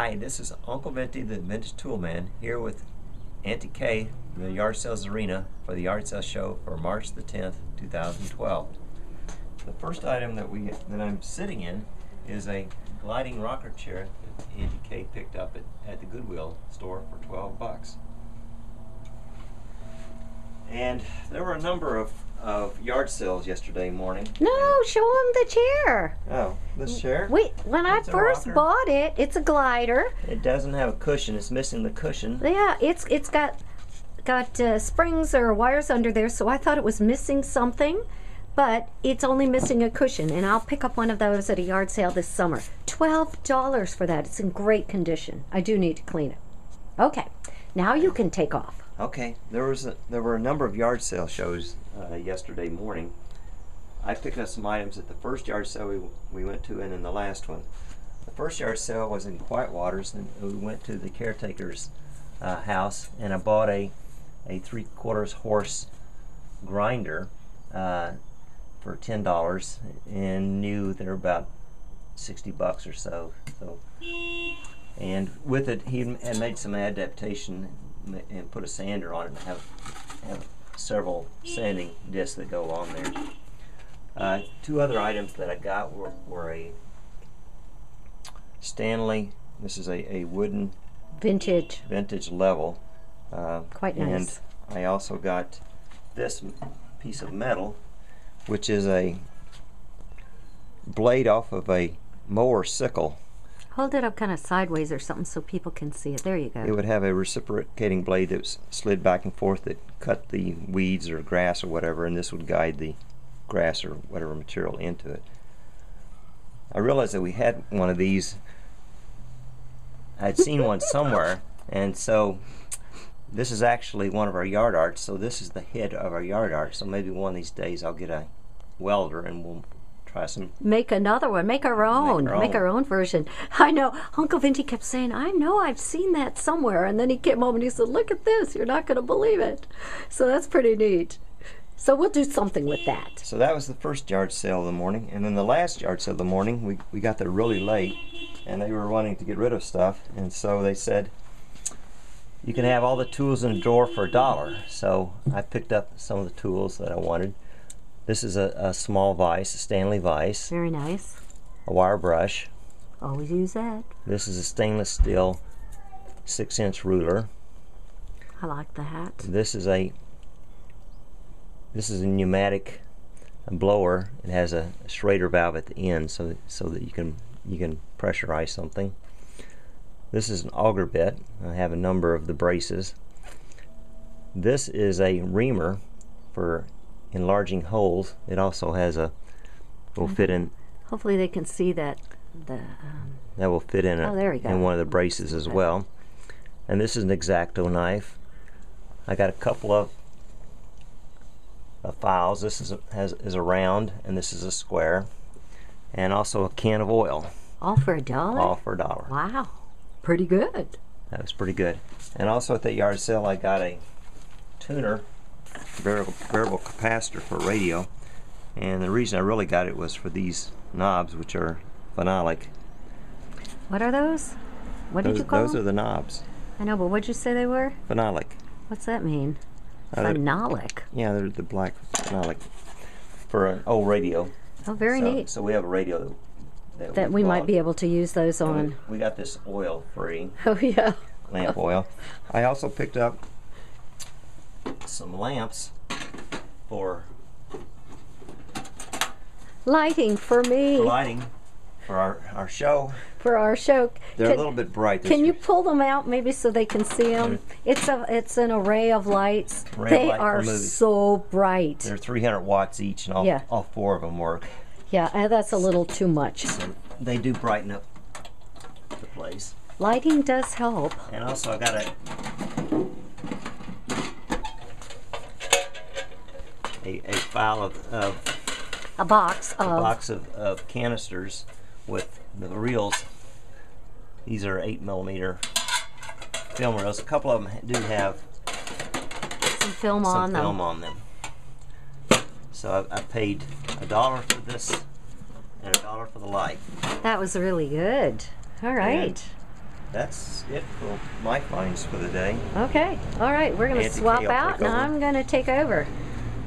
Hi, this is Uncle Vinty, the Vintage Tool Man, here with Auntie Kay, the Yard Sales Arena, for the Yard Sale Show for March the 10th, 2012. The first item that I'm sitting in is a gliding rocker chair that Auntie Kay picked up at the Goodwill store for 12 bucks. And there were a number of yard sales yesterday morning. No, show them the chair. Oh, this chair? Wait, when I first bought it, it's a glider. It doesn't have a cushion. It's missing the cushion. Yeah, it's got springs or wires under there, so I thought it was missing something, but it's only missing a cushion, and I'll pick up one of those at a yard sale this summer. $12 for that. It's in great condition. I do need to clean it. Okay, now you can take off. Okay, there were a number of yard sale shows yesterday morning. I picked up some items at the first yard sale we went to, and in the last one. The first yard sale was in Quiet Waters, and we went to the caretaker's house, and I bought a 3/4 horse grinder for $10, and knew they were about 60 bucks or so. And with it, he had made some adaptation and put a sander on it and have several sanding discs that go on there. Two other items that I got were a Stanley, this is a wooden vintage level. Quite nice. And I also got this piece of metal, which is a blade off of a mower sickle. Hold it up kind of sideways or something so people can see it. There you go. It would have a reciprocating blade that was slid back and forth that cut the weeds or grass or whatever, and this would guide the grass or whatever material into it. I realized that we had one of these. I'd seen one somewhere, and so this is actually one of our yard arts, so this is the head of our yard art. So maybe one of these days I'll get a welder and we'll try some. Make another one. Make our own. Make our own version. I know. Uncle Vinty kept saying, I know I've seen that somewhere. And then he came home and he said, look at this. You're not going to believe it. So that's pretty neat. So we'll do something with that. So that was the first yard sale of the morning. And then the last yard sale of the morning, we got there really late. And they were wanting to get rid of stuff. And so they said, you can have all the tools in a drawer for $1. So I picked up some of the tools that I wanted. This is a small vise, a Stanley vise. Very nice. A wire brush. Always use that. This is a stainless steel 6-inch ruler. I like that. This is a pneumatic blower. It has a Schrader valve at the end so that you can pressurize something. This is an auger bit. I have a number of the braces. This is a reamer for enlarging holes. It also has will fit in. Hopefully they can see that. That will fit in there you go. in one of the braces as well. And this is an X-Acto knife. I got a couple of files. This is a round, and this is a square, and also a can of oil. All for $1? All for $1. Wow, pretty good. That was pretty good. And also at that yard sale, I got a tuner. Variable capacitor for radio, and the reason I really got it was for these knobs, which are phenolic. What are those? What did you call them? Those are the knobs. I know, but what'd you say they were? Phenolic. What's that mean? Phenolic. Yeah, they're the black phenolic for an old radio. Oh, very neat. So we have a radio that we might be able to use those on. We got this oil-free. Oh yeah. Lamp oil. I also picked up some lamps for lighting for me. Lighting for our show. For our show. They're a little bit bright. Can you pull them out maybe so they can see them? It's an array of lights. They are so bright. They're 300 watts each, and all four of them work. Yeah, that's a little too much. So they do brighten up the place. Lighting does help. And also I got a file of a box of canisters with the reels. These are 8mm film reels. A couple of them do have some film on them. So I paid $1 for this and $1 for the light. That was really good. All right. That's it for my finds for the day. Okay, all right, we're going to Auntie swap Kay will out, take and over. I'm going to take over.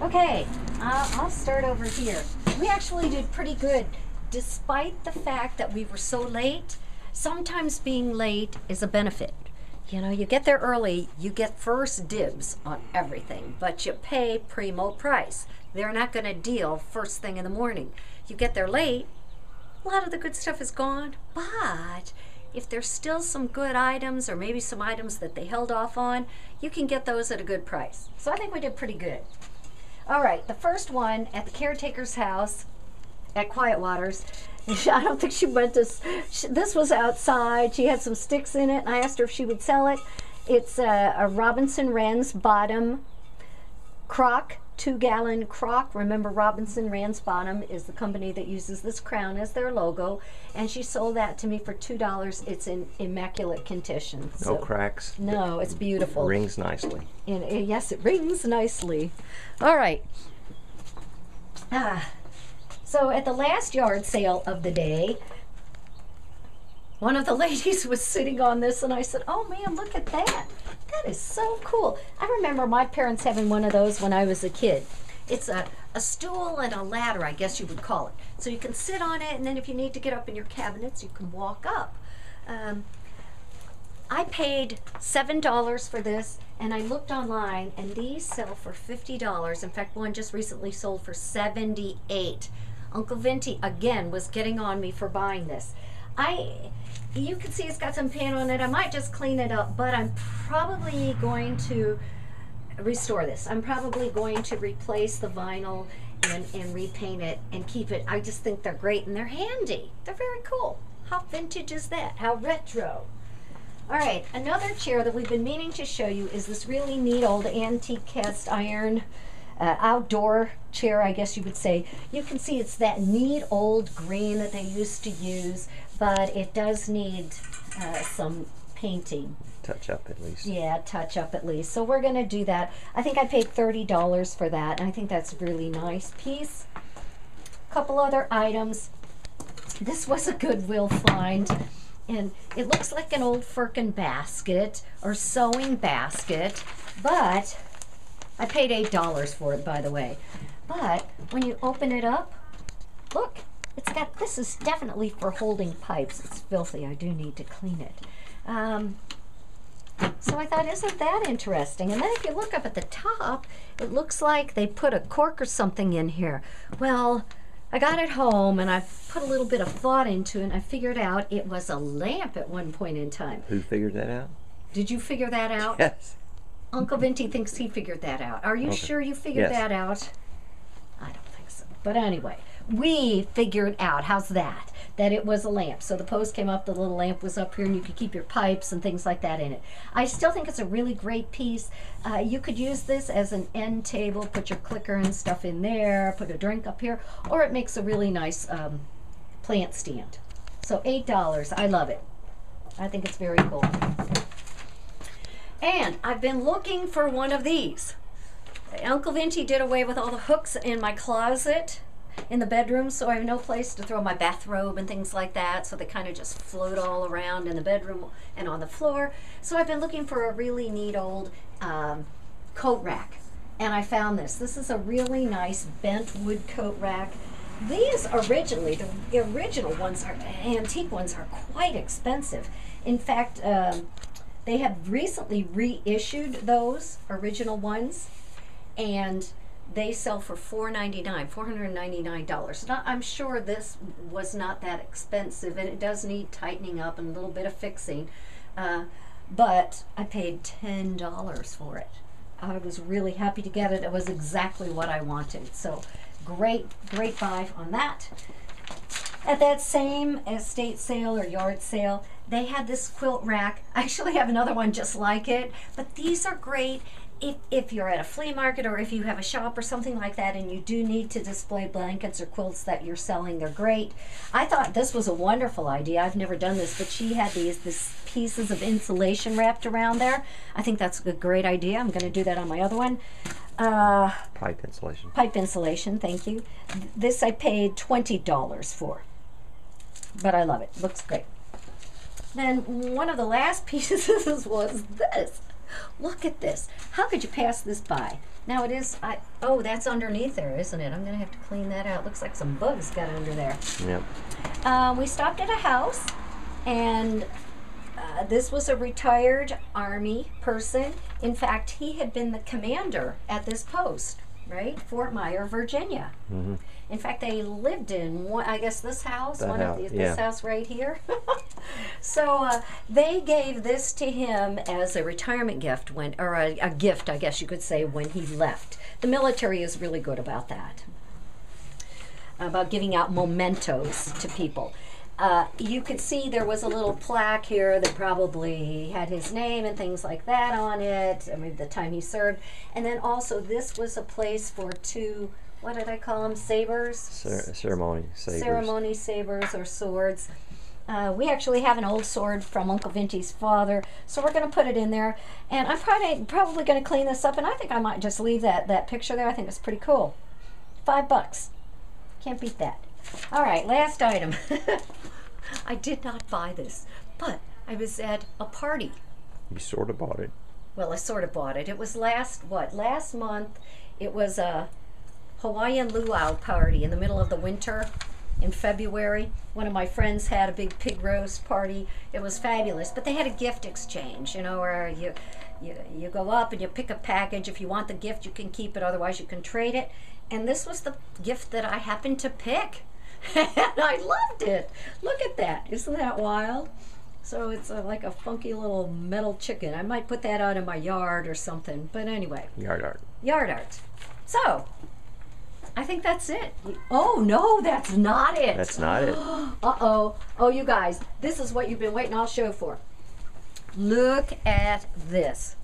Okay, I'll start over here. We actually did pretty good, despite the fact that we were so late. Sometimes being late is a benefit. You know, you get there early, you get first dibs on everything, but you pay primo price. They're not going to deal first thing in the morning. You get there late, a lot of the good stuff is gone, but if there's still some good items or maybe some items that they held off on, you can get those at a good price. So I think we did pretty good. All right, the first one at the caretaker's house at Quiet Waters. I don't think she went to, this was outside. She had some sticks in it, and I asked her if she would sell it. It's a Robinson Wren's bottom Crock, 2-gallon Crock. Remember, Robinson Wren's bottom is the company that uses this crown as their logo, and she sold that to me for $2. It's in immaculate condition. No cracks. No, it's beautiful. Rings nicely. And yes, it rings nicely. All right. So at the last yard sale of the day, one of the ladies was sitting on this, and I said, "Oh man, look at that. That is so cool." I remember my parents having one of those when I was a kid. It's a stool and a ladder, I guess you would call it. So you can sit on it, and then if you need to get up in your cabinets, you can walk up. I paid $7 for this, and I looked online, and these sell for $50. In fact, one just recently sold for $78. Uncle Vinty, again, was getting on me for buying this. You can see it's got some paint on it. I might just clean it up, but I'm probably going to restore this. I'm probably going to replace the vinyl and repaint it and keep it. I just think they're great, and they're handy. They're very cool. How vintage is that? How retro? All right, another chair that we've been meaning to show you is this really neat old antique cast iron outdoor chair, I guess you would say. You can see it's that neat old green that they used to use, but it does need some painting. Touch up at least. Yeah, touch up at least. So we're going to do that. I think I paid $30 for that, and I think that's a really nice piece. A couple other items. This was a Goodwill find, and it looks like an old firkin basket or sewing basket, but I paid $8 for it, by the way. But when you open it up, look, it's got, this is definitely for holding pipes. It's filthy. I do need to clean it. So I thought, isn't that interesting? And then if you look up at the top, it looks like they put a cork or something in here. Well, I got it home, and I put a little bit of thought into it, and I figured out it was a lamp at one point in time. Who figured that out? Did you figure that out? Yes. Uncle Vinty thinks he figured that out. Are you sure you figured that out? I don't think so. But anyway, we figured out, how's that? That it was a lamp. So the post came up, the little lamp was up here, and you could keep your pipes and things like that in it. I still think it's a really great piece. You could use this as an end table, put your clicker and stuff in there, put a drink up here, or it makes a really nice plant stand. So $8, I love it. I think it's very cool. And I've been looking for one of these. Uncle Vinty did away with all the hooks in my closet in the bedroom, so I have no place to throw my bathrobe and things like that, so they kind of just float all around in the bedroom and on the floor. So I've been looking for a really neat old coat rack, and I found this. This is a really nice bent wood coat rack. These originally, the original ones, antique ones, are quite expensive. In fact, they have recently reissued those original ones, and they sell for $499. Now, I'm sure this was not that expensive, and it does need tightening up and a little bit of fixing, but I paid $10 for it. I was really happy to get it. It was exactly what I wanted. So great buy on that. At that same estate sale or yard sale, they had this quilt rack. I actually have another one just like it, but these are great if you're at a flea market or if you have a shop or something like that and you do need to display blankets or quilts that you're selling. They're great. I thought this was a wonderful idea. I've never done this, but she had these pieces of insulation wrapped around there. I think that's a great idea. I'm going to do that on my other one. Pipe insulation. Pipe insulation, thank you. This I paid $20 for, but I love it. Looks great. Then one of the last pieces was this. Look at this. How could you pass this by? Now it is, oh, that's underneath there, isn't it? I'm going to have to clean that out. Looks like some bugs got under there. Yep. We stopped at a house, and this was a retired Army person. In fact, he had been the commander at this post, right? Fort Myer, Virginia. Mm-hmm. In fact, they lived in one, I guess this house, this house right here. So they gave this to him as a retirement gift or a gift, I guess you could say, when he left. The military is really good about that, about giving out mementos to people. You could see there was a little plaque here that probably had his name and things like that on it, I mean, the time he served. And then also this was a place for two, what did I call them, sabers? Ceremony sabers. Ceremony sabers or swords. We actually have an old sword from Uncle Vinty's father, so we're going to put it in there. And I'm probably going to clean this up, and I think I might just leave that picture there. I think it's pretty cool. $5. Can't beat that. All right, last item. I did not buy this, but I was at a party. You sort of bought it. Well, I sort of bought it. It was last month. It was a Hawaiian luau party in the middle of the winter in February. One of my friends had a big pig roast party. It was fabulous, but they had a gift exchange, where you go up and you pick a package. If you want the gift, you can keep it. Otherwise, you can trade it. And this was the gift that I happened to pick. And I loved it. Look at that. Isn't that wild? So it's like a funky little metal chicken. I might put that out in my yard or something. But anyway. Yard art. Yard art. So, I think that's it. Oh, no, that's not it. That's not it. Uh-oh. Oh, you guys, this is what you've been waiting all show for. Look at this.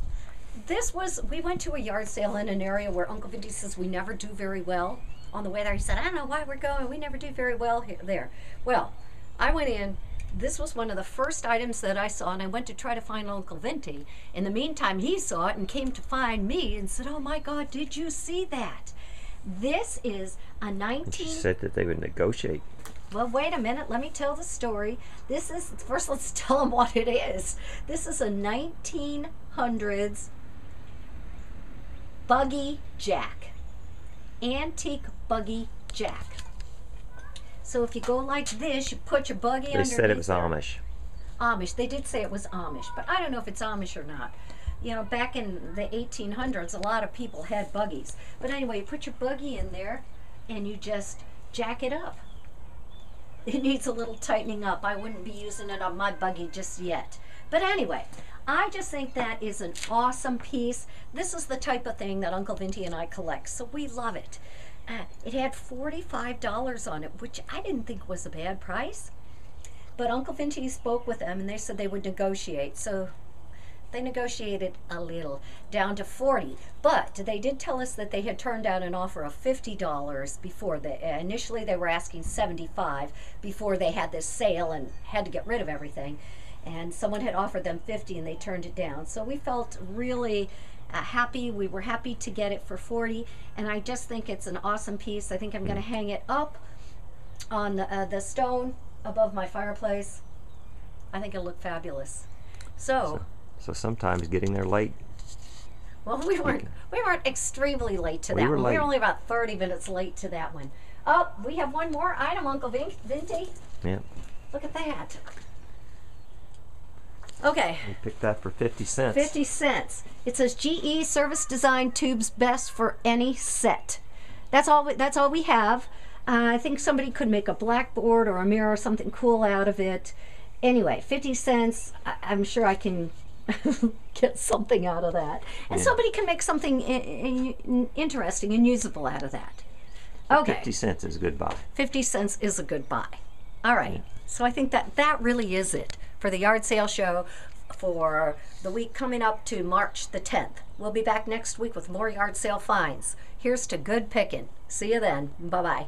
We went to a yard sale in an area where Uncle Vinty says we never do very well. On the way there, he said, I don't know why we're going. We never do very well there. Well, I went in. This was one of the first items that I saw, and I went to try to find Uncle Vinty. In the meantime, he saw it and came to find me and said, oh, my God, did you see that? This is a 19... She said that they would negotiate. Well, wait a minute. Let me tell the story. First, let's tell them what it is. This is a 1900s Buggy Jack. Antique Buggy Jack. So if you go like this, you put your buggy underneath. They said it was Amish. Amish. They did say it was Amish, but I don't know if it's Amish or not. Back in the 1800s, a lot of people had buggies. But anyway, you put your buggy in there, and you just jack it up. It needs a little tightening up. I wouldn't be using it on my buggy just yet. But anyway, I just think that is an awesome piece. This is the type of thing that Uncle Vinty and I collect, so we love it. It had $45 on it, which I didn't think was a bad price. But Uncle Vinty spoke with them, and they said they would negotiate. So they negotiated a little, down to $40. But they did tell us that they had turned down an offer of $50 before. Initially, they were asking $75 before they had this sale and had to get rid of everything. And someone had offered them $50 and they turned it down. So we felt really happy. We were happy to get it for $40, and I just think it's an awesome piece. I think I'm going to hang it up on the stone above my fireplace. I think it'll look fabulous. So sometimes getting there late. Well, we weren't extremely late to that one. We were only about 30 minutes late to that one. Oh, we have one more item, Uncle Vinty. Yeah. Look at that. Okay. We picked that for 50 cents. 50 cents. It says GE Service Design Tubes, best for any set. That's all we have. I think somebody could make a blackboard or a mirror or something cool out of it. Anyway, 50 cents. I'm sure I can get something out of that. And somebody can make something interesting and usable out of that. Okay. 50 cents is a good buy. 50 cents is a good buy. All right. Yeah. So I think that really is it for the yard sale show for the week coming up to March the 10th. We'll be back next week with more yard sale finds. Here's to good picking. See you then. Bye-bye.